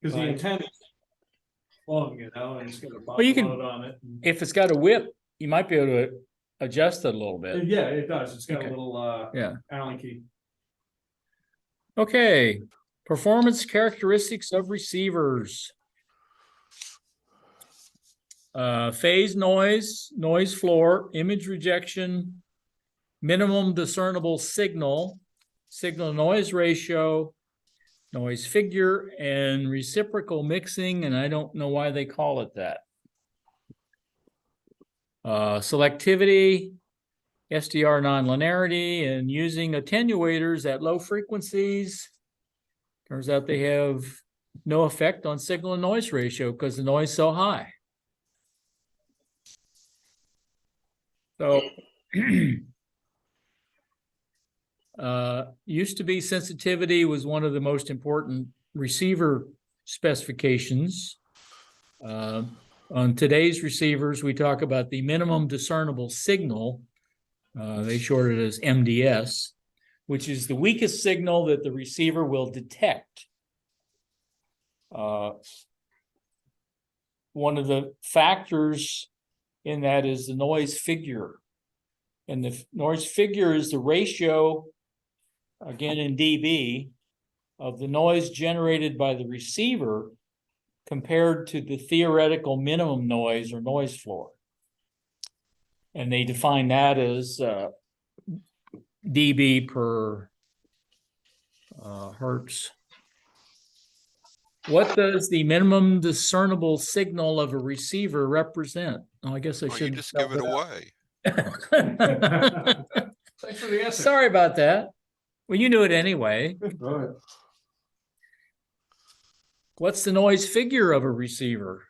Because the Right. antenna is long, and it's got a Well, you bottom can- load on it. If it's got a whip, you might be able to adjust it a little bit. Yeah, it does. It's got Okay. a little Yeah. Allen key. Okay. Performance characteristics of receivers. Phase noise, noise floor, image rejection, minimum discernible signal, signal noise ratio, noise figure, and reciprocal mixing, and I don't know why they call it that. Selectivity, SDR nonlinearity, and using attenuators at low frequencies. Turns out they have no effect on signal and noise ratio because the noise is so high. So used to be sensitivity was one of the most important receiver specifications. On today's receivers, we talk about the minimum discernible signal. They short it as MDS, which is the weakest signal that the receiver will detect. One of the factors in that is the noise figure. And the noise figure is the ratio, again in dB, of the noise generated by the receiver compared to the theoretical minimum noise or noise floor. And they define that as dB per hertz. What does the minimum discernible signal of a receiver represent? Oh, I guess I Oh, you shouldn't just give it away. Thanks for the answer. Sorry about that. Well, you knew it anyway. Right. What's the noise figure of a receiver?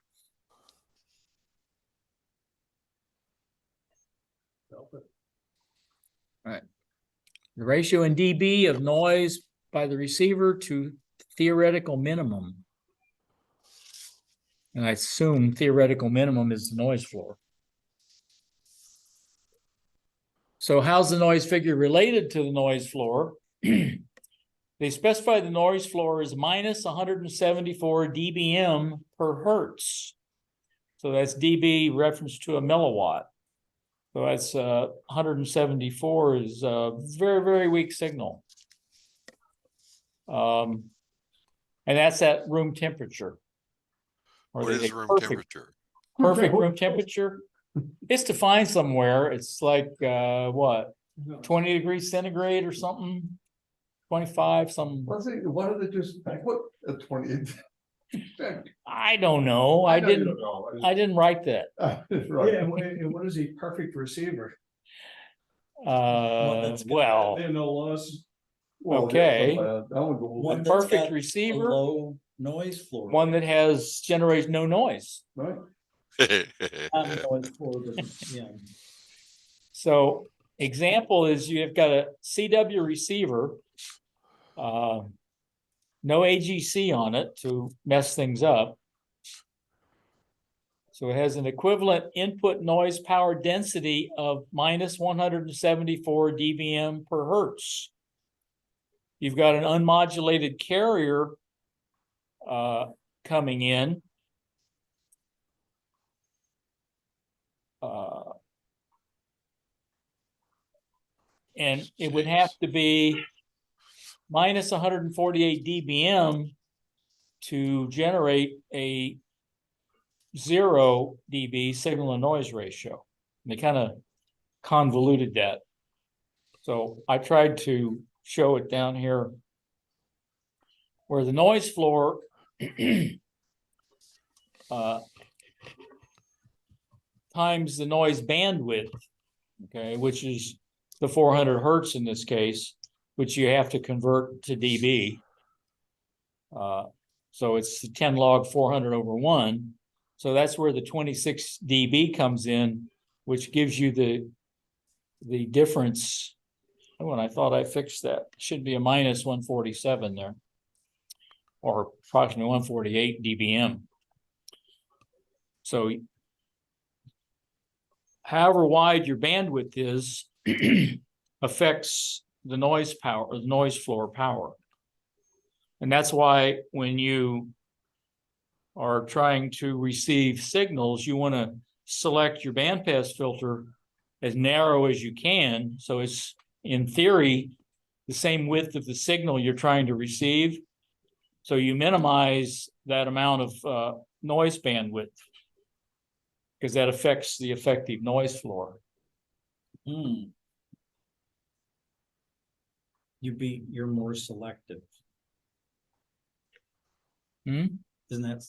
Right. The ratio in dB of noise by the receiver to theoretical minimum. And I assume theoretical minimum is the noise floor. So how's the noise figure related to the noise floor? They specify the noise floor is minus 174 dBm per hertz. So that's dB reference to a milliwatt. So that's 174 is a very, very weak signal. And that's at room temperature. Or What they is say room perfect, temperature? perfect room temperature. It's defined somewhere. It's like what? 20 degrees centigrade or something? 25, some. Why do they just put a 20? I don't know. I didn't write that. Right. Yeah, and what is a perfect receiver? Well, There are no laws. Well, Okay. yeah, that would go. One a that's perfect got a receiver, low noise floor. one that generates no noise. Right. Not noise floor, but, yeah. So example is you have got a CW receiver, no AGC on it to mess things up. So it has an equivalent input noise power density of minus 174 dBm per hertz. You've got an unmodulated carrier coming in. And it would have to be minus 148 dBm to generate a 0 dB signal to noise ratio. And they kind of convoluted that. So I tried to show it down here where the noise floor times the noise bandwidth, okay, which is the 400 hertz in this case, which you have to convert to dB. So it's 10 log 400 over 1. So that's where the 26 dB comes in, which gives you the difference. Oh, and I thought I fixed that. Should be a minus 147 there, or approximately 148 dBm. So however wide your bandwidth is affects the noise power or the noise floor power. And that's why when you are trying to receive signals, you want to select your bandpass filter as narrow as you can. So it's, in theory, the same width of the signal you're trying to receive. So you minimize that amount of noise bandwidth, because that affects the effective noise floor. Hmm. You're more selective. Hmm? Isn't that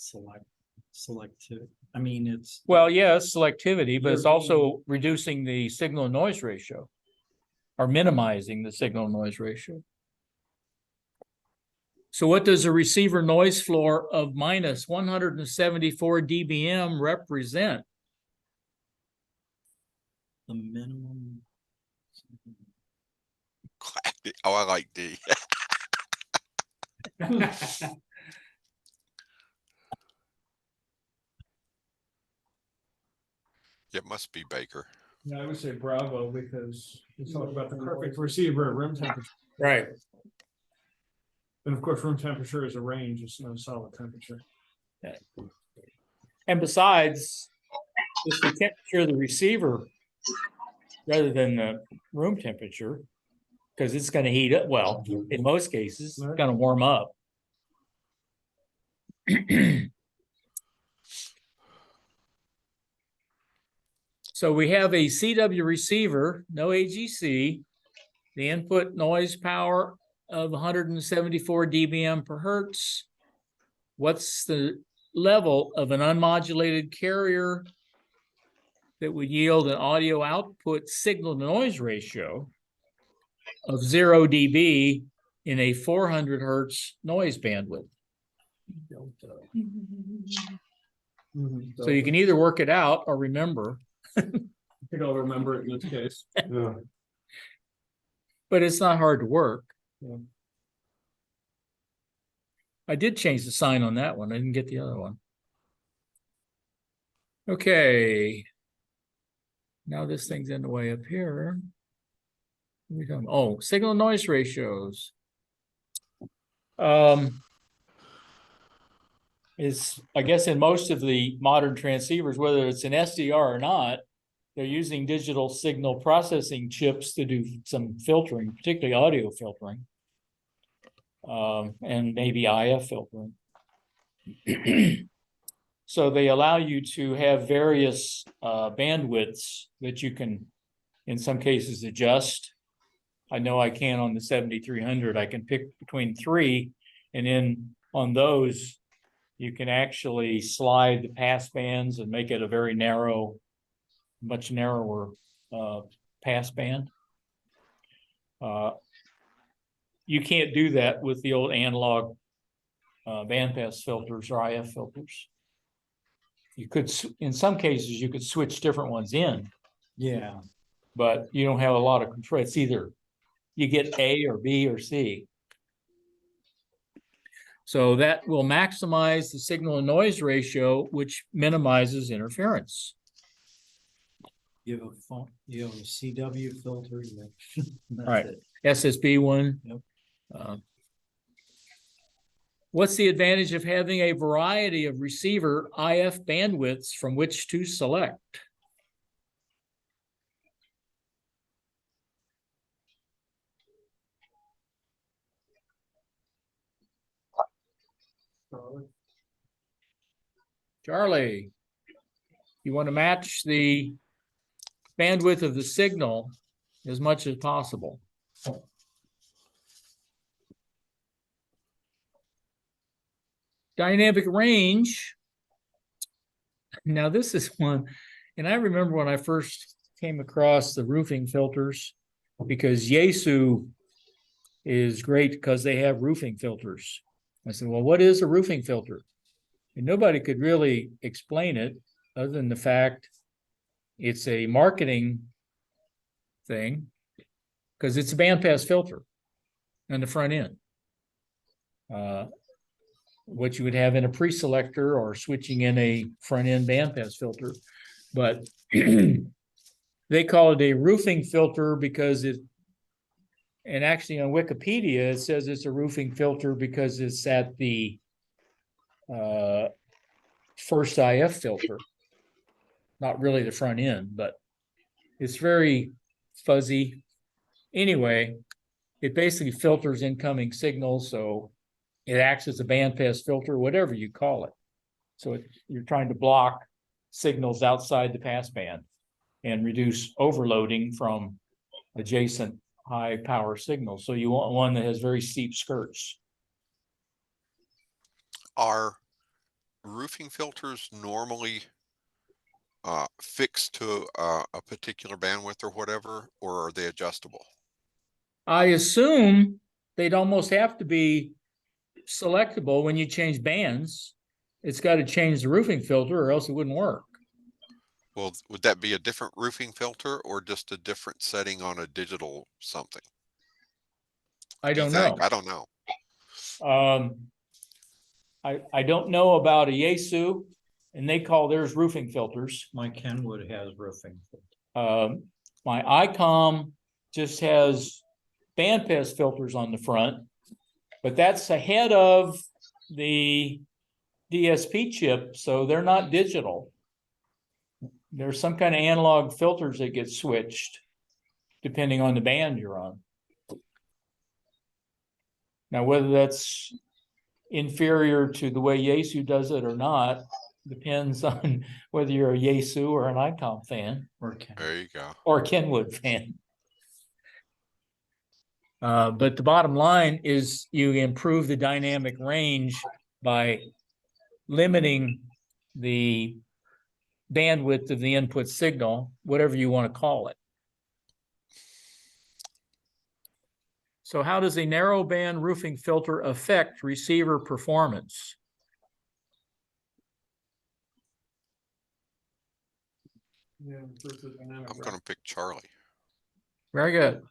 selective? I mean, it's. Well, yes, selectivity, but it's You're also reducing the signal noise ratio or minimizing the signal noise ratio. So what does a receiver noise floor of minus 174 dBm represent? The minimum. Oh, I like D. It must be Baker. Yeah, I would say Bravo because we talk about the perfect receiver at room temperature. Right. And of course, room temperature is a range, it's no solid temperature. And besides, it's the temperature of the receiver rather than the room temperature, because it's going to heat up. Well, in most cases, it's going to warm up. So we have a CW receiver, no AGC, the input noise power of 174 dBm per hertz. What's the level of an unmodulated carrier that would yield an audio output signal to noise ratio of 0 dB in a 400 hertz noise bandwidth? So you can either work it out or remember. I think I'll remember it in this case. Yeah. But it's not hard to work. Yeah. I did change the sign on that one. I didn't get the other one. Okay. Now this thing's in the way up here. We go. Oh, signal noise ratios. Is, I guess, in most of the modern transceivers, whether it's an SDR or not, they're using digital signal processing chips to do some filtering, particularly audio filtering, and maybe IF filtering. So they allow you to have various bandwidths that you can, in some cases, adjust. I know I can on the 7300. I can pick between 3, and then on those, you can actually slide the pass bands and make it a very narrow, much narrower pass band. You can't do that with the old analog bandpass filters or IF filters. You could, in some cases, you could switch different ones in, Yeah. but you don't have a lot of control. It's either you get A or B or C. So that will maximize the signal and noise ratio, which minimizes interference. You have a phone, you have a CW filter. That's Right. it. SSB one. Yep. What's the advantage of having a variety of receiver IF bandwidths from which to select? Charlie, you want to match the bandwidth of the signal as much as possible. Dynamic range. Now this is one, and I remember when I first came across the roofing filters, because Yaesu is great because they have roofing filters. I said, well, what is a roofing filter? And nobody could really explain it other than the fact it's a marketing thing, because it's a bandpass filter on the front end. What you would have in a pre-selector or switching in a front end bandpass filter. But they call it a roofing filter because it, and actually on Wikipedia, it says it's a roofing filter because it's at the first IF filter. Not really the front end, but it's very fuzzy. Anyway, it basically filters incoming signals, so it acts as a bandpass filter, whatever you call it. So you're trying to block signals outside the passband and reduce overloading from adjacent high power signals. So you want one that has very steep skirts. Are roofing filters normally fixed to a particular bandwidth or whatever, or are they adjustable? I assume they'd almost have to be selectable when you change bands. It's got to change the roofing filter or else it wouldn't work. Well, would that be a different roofing filter or just a different setting on a digital something? I Do you don't know. think? I don't know. I don't know about a Yaesu, and they call theirs roofing filters. My Kenwood has roofing. My ICOM just has bandpass filters on the front, but that's ahead of the DSP chip, so they're not digital. There's some kind of analog filters that get switched depending on the band you're on. Now, whether that's inferior to the way Yaesu does it or not depends on whether you're a Yaesu or an ICOM fan Or Ken. There you go. or a Kenwood fan. But the bottom line is you improve the dynamic range by limiting the bandwidth of the input signal, whatever you want to call it. So how does a narrowband roofing filter affect receiver performance? Yeah, improve the dynamic I'm range. going to pick Charlie. Very good.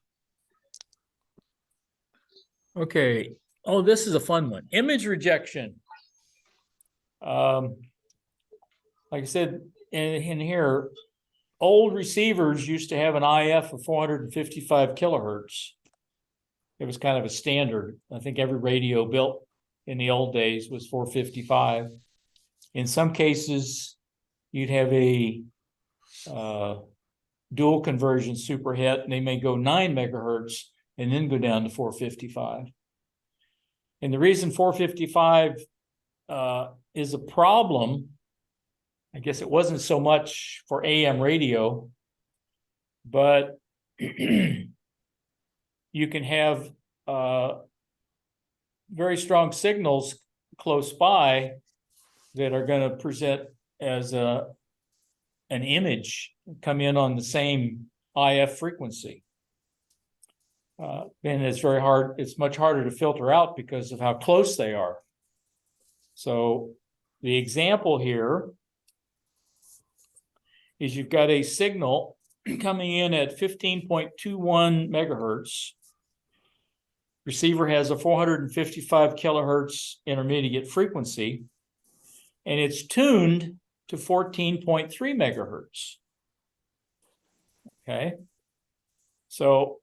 Okay. Oh, this is a fun one. Image rejection. Like I said in here, old receivers used to have an IF of 455 kilohertz. It was kind of a standard. I think every radio built in the old days was 455. In some cases, you'd have a dual conversion superhet, and they may go 9 megahertz and then go down to 455. And the reason 455 is a problem, I guess it wasn't so much for AM radio, but you can have very strong signals close by that are going to present as an image, come in on the same IF frequency. And it's very hard, it's much harder to filter out because of how close they are. So the example here is you've got a signal coming in at 15.21 megahertz. Receiver has a 455 kilohertz intermediate frequency, and it's tuned to 14.3 megahertz. Okay. So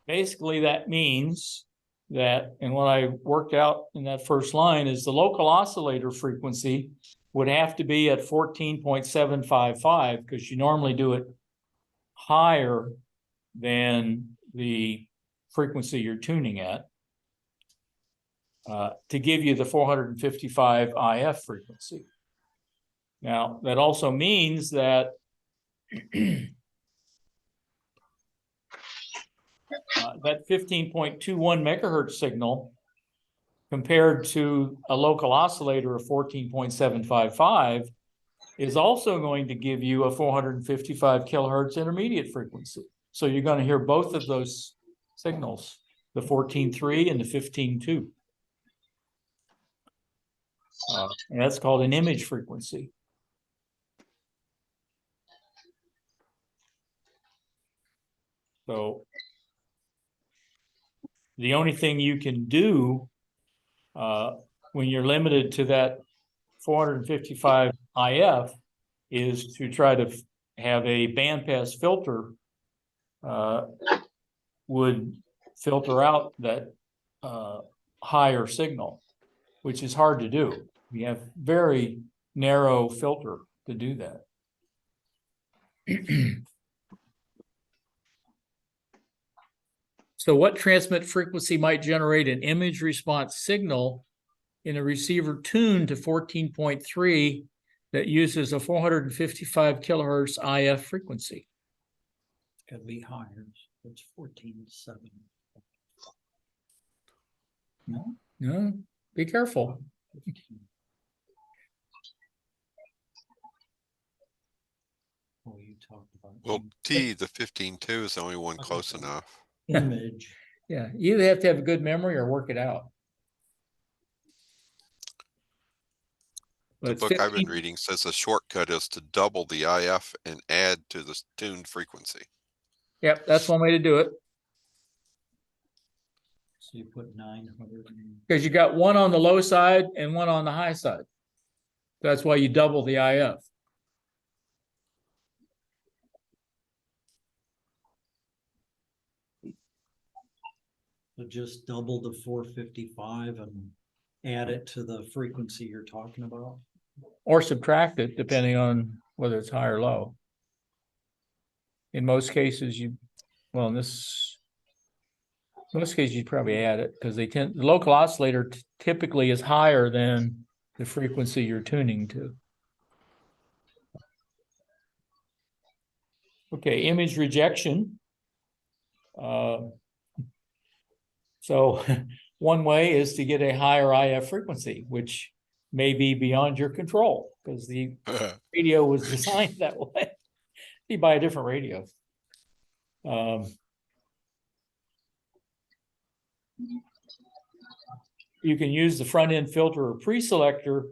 basically that means that, and what I worked out in that first line is the local oscillator frequency would have to be at 14.755 because you normally do it higher than the frequency you're tuning at to give you the 455 IF frequency. Now, that also means that that 15.21 megahertz signal compared to a local oscillator of 14.755 is also going to give you a 455 kilohertz intermediate frequency. So you're going to hear both of those signals, the 14.3 and the 15.2. And that's called an image frequency. So the only thing you can do when you're limited to that 455 IF is to try to have a bandpass filter would filter out that higher signal, which is hard to do. We have very narrow filter to do that. So what transmit frequency might generate an image response signal in a receiver tuned to 14.3 that uses a 455 kilohertz IF frequency? Could be higher. It's 14.7. No? No, be careful. Oh, you talked about. Well, T, the 15.2 is the only one close enough. Image. Yeah, you either have to have a good memory or work it out. The But book I've been 15 reading says the shortcut is to double the IF and add to the tuned frequency. Yep, that's one way to do it. So you put 900. Because you got one on the low side and one on the high side. That's why you double the IF. So just double the 455 and add it to the frequency you're talking about. Or subtract it depending on whether it's high or low. In most cases, well, in most cases, you probably add it because the local oscillator typically is higher than the frequency you're tuning to. Okay, image rejection. So one way is to get a higher IF frequency, which may be beyond your control because the radio was designed that way. You buy a different radio. You can use the front end filter or pre-selector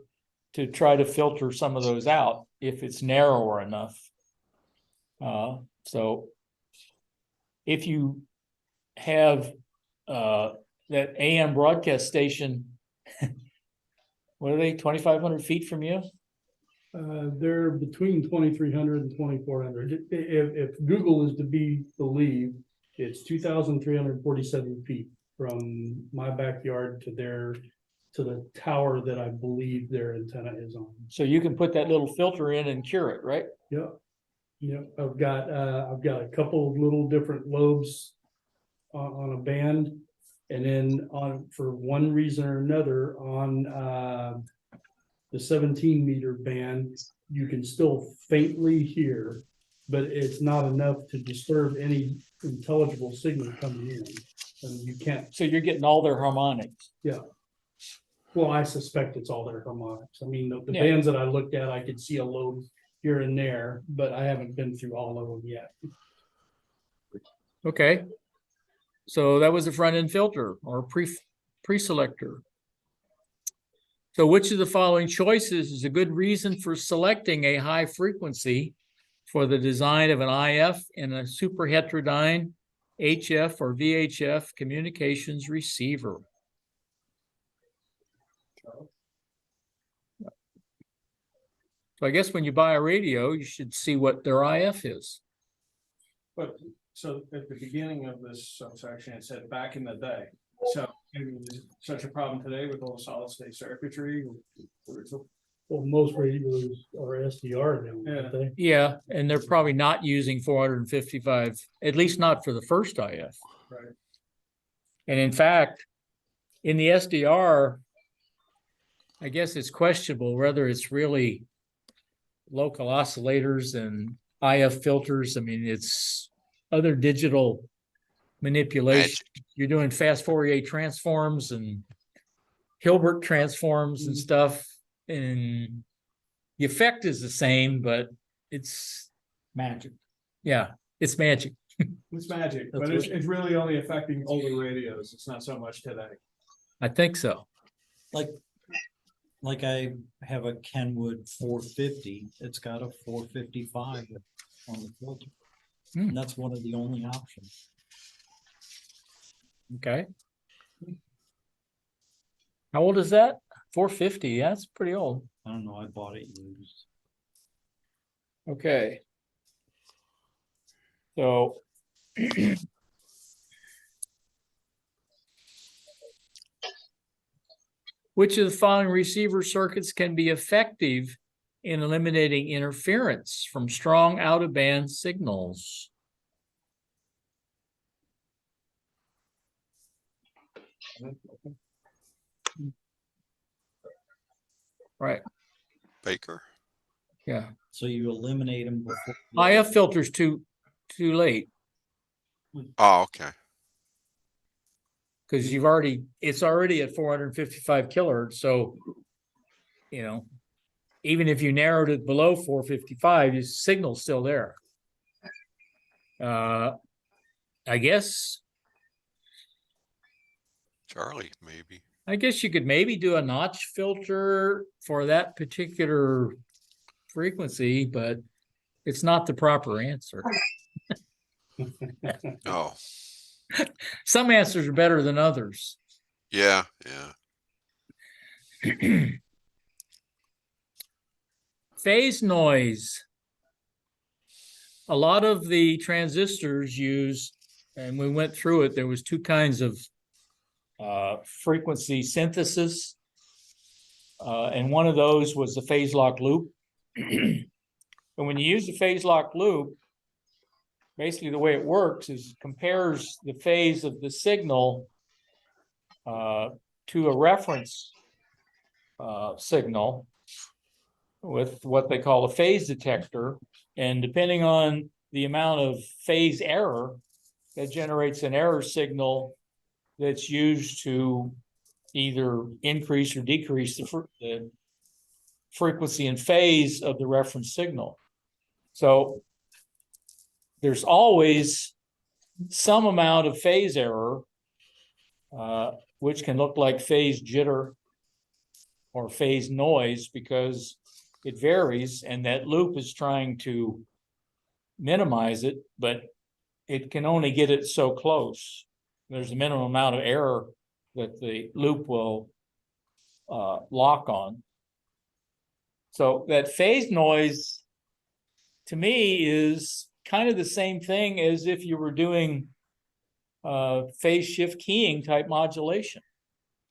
to try to filter some of those out if it's narrower enough. So if you have that AM broadcast station, what are they, 2,500 feet from you? They're between 2,300 and 2,400. If Google is to be believed, it's 2,347 feet from my backyard to the tower that I believe their antenna is on. So you can put that little filter in and cure it, right? Yep. Yep. I've got a couple of little different lobes on a band, and then for one reason or another on the 17 meter band, you can still faintly hear, but it's not enough to disturb any intelligible signal coming in. And you can't. So you're getting all their harmonics. Yeah. Well, I suspect it's all their harmonics. I mean, the Yeah. bands that I looked at, I could see a lobe here and there, but I haven't been through all of them yet. Okay. So that was the front end filter or pre-selector. So which of the following choices is a good reason for selecting a high frequency for the design of an IF in a super heterodyne HF or VHF communications receiver? So I guess when you buy a radio, you should see what their IF is. But so at the beginning of this subsection, it said back in the day. So maybe there's such a problem today with all solid state circuitry. Well, most radios are SDR now, aren't they? Yeah, and they're probably not using 455, at least not for the first IF. Right. And in fact, in the SDR, I guess it's questionable whether it's really local oscillators and IF filters. I mean, it's other digital manipulation. You're doing fast Fourier transforms and Hilbert transforms and stuff. And the effect is the same, but it's Magic. yeah, it's magic. It's magic, That's but it's really only affecting older radios. It's not so much today. I think so. Like I have a Kenwood 450, it's got a 455 on the filter. Hmm. And that's one of the only options. Okay. How old is that? 450. Yeah, that's pretty old. I don't know, I bought it used. Okay. So Which of the following receiver circuits can be effective in eliminating interference from strong out-of-band signals? Right, Baker. yeah. So you eliminate them before. IF filter's too late, Oh, okay. because it's already at 455 kilohertz, so you know, even if you narrowed it below 455, your signal's still there. I guess Charlie, maybe. you could maybe do a notch filter for that particular frequency, but it's not the proper answer. Oh, Some answers are better than others. yeah, yeah. Phase noise. A lot of the transistors use, and we went through it, there was two kinds of frequency synthesis. And one of those was the phase lock loop. And when you use the phase lock loop, basically the way it works is compares the phase of the signal to a reference signal with what they call a phase detector. And depending on the amount of phase error, that generates an error signal that's used to either increase or decrease the frequency and phase of the reference signal. So there's always some amount of phase error, which can look like phase jitter or phase noise, because it varies, and that loop is trying to minimize it, but it can only get it so close. There's a minimum amount of error that the loop will lock on. So that phase noise, to me, is kind of the same thing as if you were doing phase shift keying type modulation.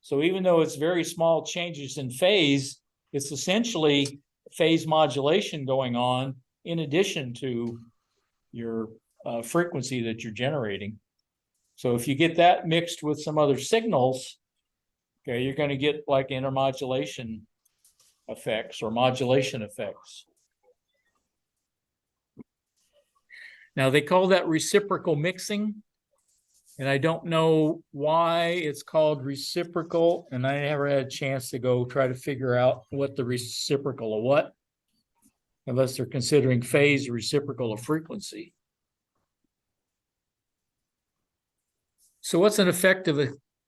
So even though it's very small changes in phase, it's essentially phase modulation going on in addition to your frequency that you're generating. So if you get that mixed with some other signals, okay, you're going to get like intermodulation effects or modulation effects. Now they call that reciprocal mixing, and I don't know why it's called reciprocal, and I never had a chance to go try to figure out what the reciprocal of what, unless they're considering phase reciprocal of frequency. So what's an effect of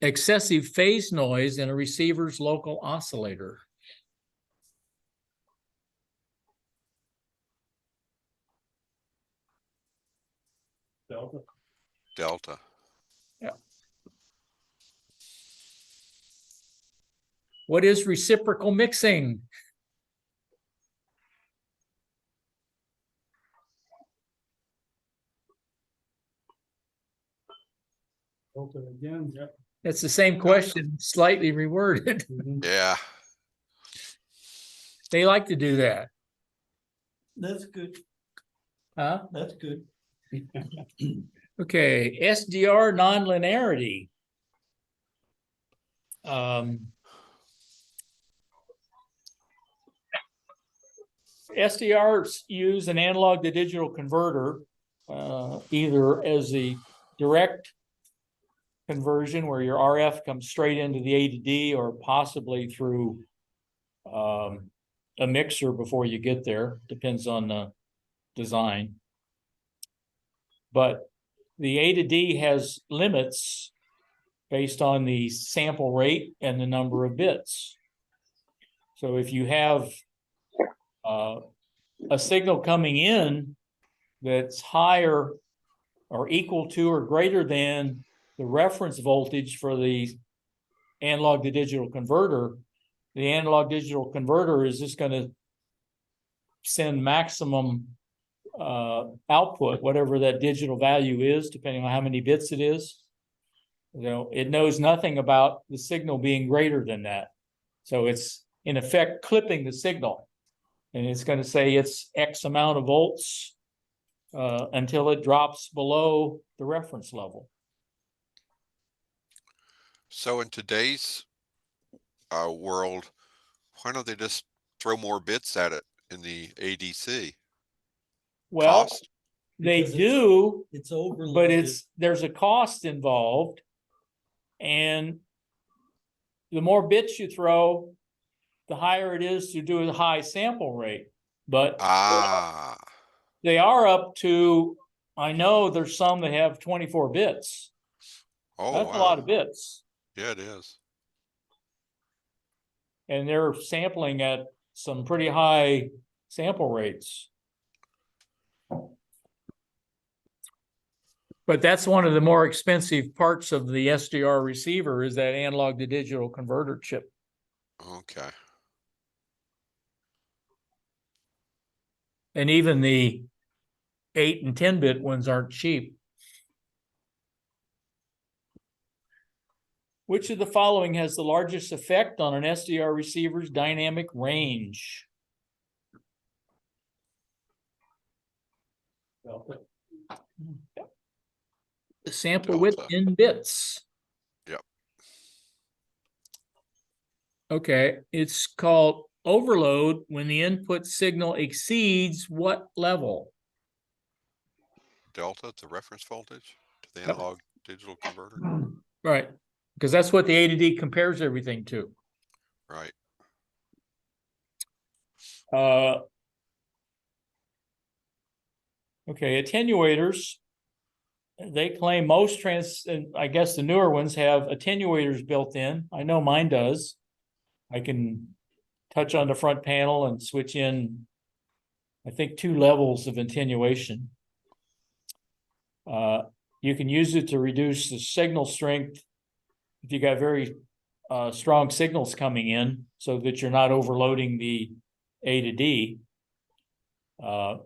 excessive phase noise in a receiver's local oscillator? Delta. What is reciprocal mixing? Again, yep. It's the same question, slightly reworded. Yeah. They like to do that. That's good. Huh? That's good. Okay, SDR nonlinearity. SDRs use an analog to digital converter, either as the direct conversion where your RF comes straight into the A to D, or possibly through a mixer before you get there. Depends on the design. But the A to D has limits based on the sample rate and the number of bits. So if you have a signal coming in that's higher or equal to or greater than the reference voltage for the analog to digital converter, the analog digital converter is just going to send maximum output, whatever that digital value is, depending on how many bits it is. You know, it knows nothing about the signal being greater than that. So it's in effect clipping the signal. And it's going to say it's X amount of volts until it drops below the reference level. So in today's world, why don't they just throw more bits at it in the ADC? Well, Cost? they Because it's- do, It's overloaded. but there's a cost involved. And the more bits you throw, the higher it is to do a high sample rate. But Ah, they are up to, I know there's some that have 24 bits. oh, That's a lot of wow. bits. Yeah, it is. And they're sampling at some pretty high sample rates. But that's one of the more expensive parts of the SDR receiver is that analog to digital converter chip. Okay. And even the 8 and 10-bit ones aren't cheap. Which of the following has the largest effect on an SDR receiver's dynamic range? The sample width Delta. in bits. Yep. Okay, it's called overload when the input signal exceeds what level? Delta, the reference voltage to the Yep. analog digital converter. Right, because that's what the A to D compares everything to. Right. Okay, attenuators. They claim most and I guess the newer ones have attenuators built in. I know mine does. I can touch on the front panel and switch in, I think, 2 levels of attenuation. You can use it to reduce the signal strength if you got very strong signals coming in so that you're not overloading the A to D. The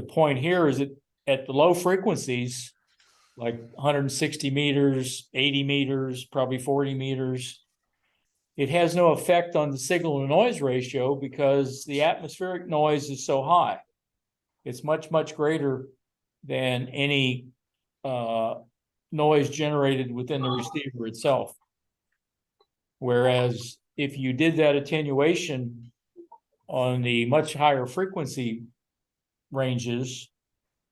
point here is that at the low frequencies, like 160 meters, 80 meters, probably 40 meters, it has no effect on the signal to noise ratio because the atmospheric noise is so high. It's much, much greater than any noise generated within the receiver itself. Whereas if you did that attenuation on the much higher frequency ranges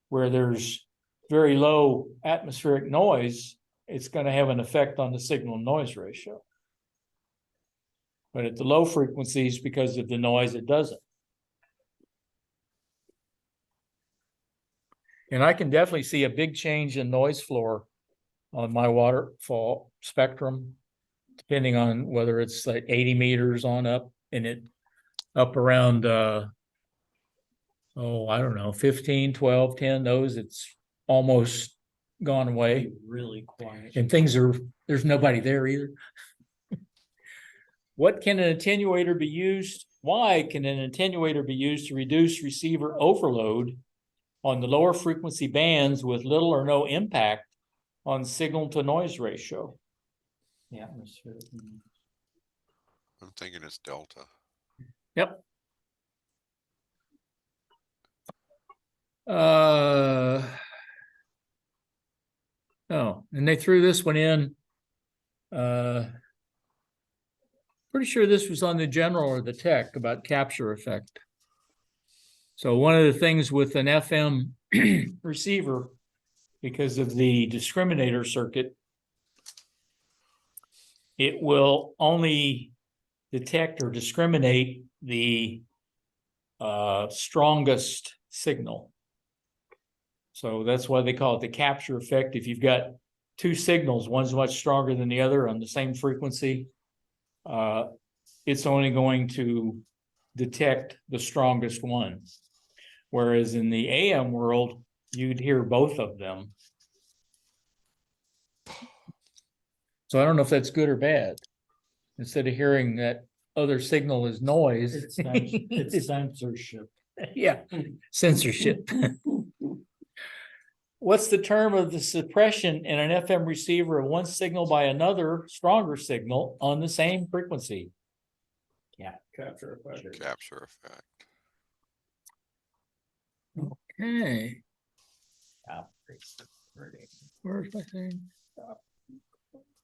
where there's very low atmospheric noise, it's going to have an effect on the signal noise ratio. But at the low frequencies, because of the noise, it doesn't. And I can definitely see a big change in noise floor on my waterfall spectrum, depending on whether it's like 80 meters on up and it up around, I don't know, 15, 12, 10, those, it's almost gone away. Really quiet. And there's nobody there either. What can an attenuator be used? Why can an attenuator be used to reduce receiver overload on the lower frequency bands with little or no impact on signal to noise ratio? Atmosphere. I'm thinking it's Delta. Yep. Oh, and they threw this one in. Pretty sure this was on the general or the tech about capture effect. So one of the things with an FM receiver, because of the discriminator circuit, it will only detect or discriminate the strongest signal. So that's why they call it the capture effect. If you've got 2 signals, one's much stronger than the other on the same frequency, it's only going to detect the strongest one. Whereas in the AM world, you'd hear both of them. So I don't know if that's good or bad. Instead of hearing that other signal is noise. It's censorship. Yeah, censorship. what's the term of the suppression in an FM receiver of one signal by another stronger signal on the same frequency? Capture effect. Capture effect. Okay. Where's my thing?